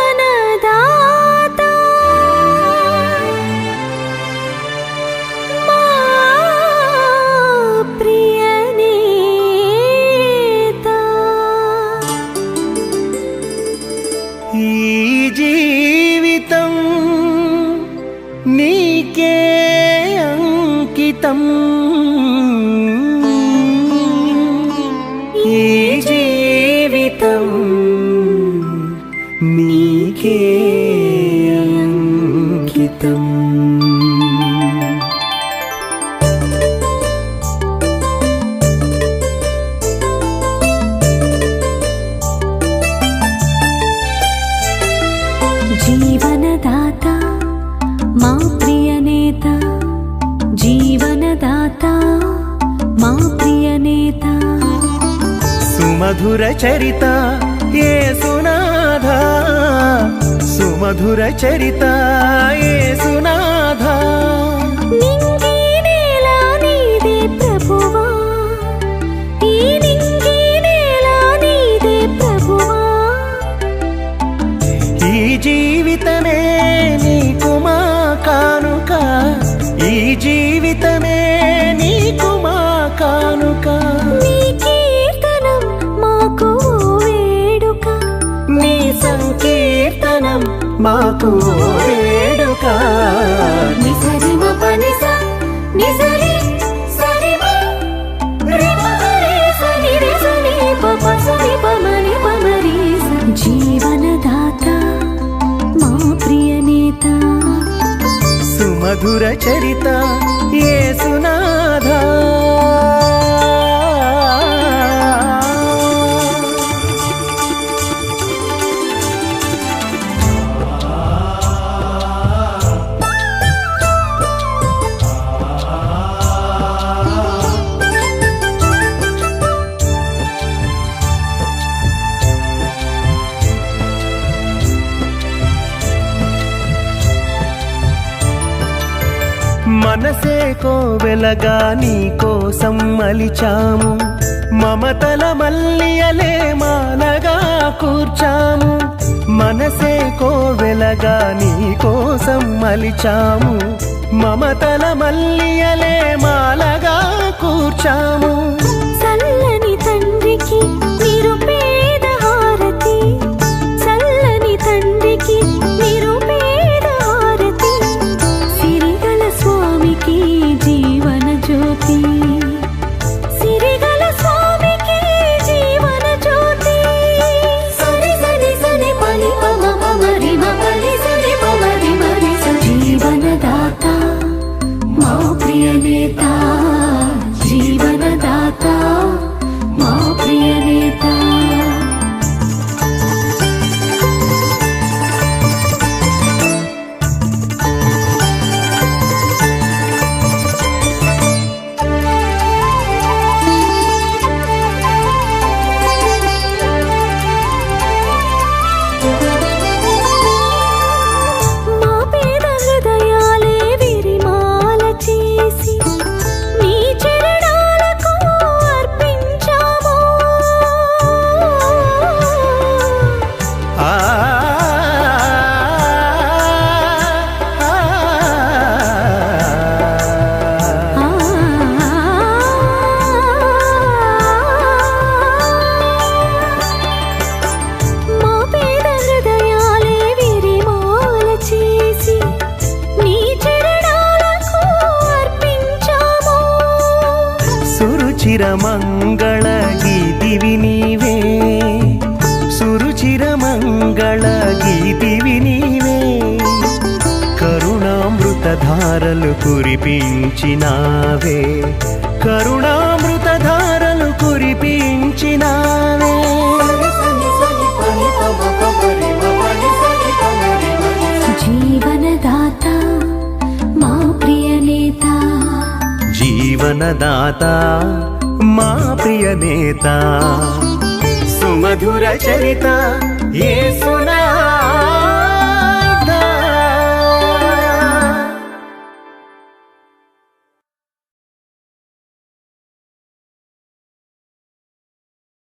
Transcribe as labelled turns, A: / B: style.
A: జీవనదాతా మా ప్రియనేతా
B: ఈ జీవితం నీకే అంకితం ఈ జీవితం నీకే అంకితం
A: జీవనదాతా మా ప్రియనేతా జీవనదాతా మా ప్రియనేతా
B: సుమధుర చరిత యేసునాథ సుమధుర చరిత యేసునాథ
A: నింగి నేల నీదే ప్రభువా ఈ నింగి నేల నీదే ప్రభువా
B: ఈ జీవితమే నీకు మా కానుక ఈ జీవితమే నీకు మా కానుక
A: నీ కీర్తనం మాకు వేడుక
B: నీ సంకీర్తనం మాకు వేడుక
A: నిసరిమ పనిస నిసరి సరిమ రిమ గరి సని రి సని పప సని పమని పమరి జీవనదాతా మా ప్రియనేతా
B: సుమధుర చరిత యేసునాథ మనసే కోవెలగా నీ కోసం మలిచాము మమతల మల్లియలే మాలగా కూర్చాము మనసే కోవెలగా నీ కోసం మలిచాము మమతల మల్లియలే మాలగా కూర్చాము
A: చల్లని తండ్రికి నిరుపేద హారతి చల్లని తండ్రికి నిరుపేద హారతి సిరిగల స్వామికి జీవన జ్యోతి సిరిగల స్వామికి జీవన జ్యోతి సరి సని సని పని పమ పమరి మపలి సని పమరి మరి జీవనదాతా మా ప్రియనేతా జీవనదాతా మా ప్రియనేతా మా పేద హృదయాలే విరిమాల చేసి నీ చరణాలకు అర్పించాము
B: ఆ
A: మా పేద హృదయాలే విరిమాల చేసి నీ చరణాలకు అర్పించాము
B: సురుచిర మంగళ గీతివి నీవే సురుచిర మంగళ గీతివి నీవే కరుణామృత ధారలు కురిపించినావే కరుణామృత ధారలు కురిపించినావే
A: జీవనదాతా మా ప్రియనేతా
B: జీవనదాత మా ప్రియనేత సుమధుర చరిత యేసునాథ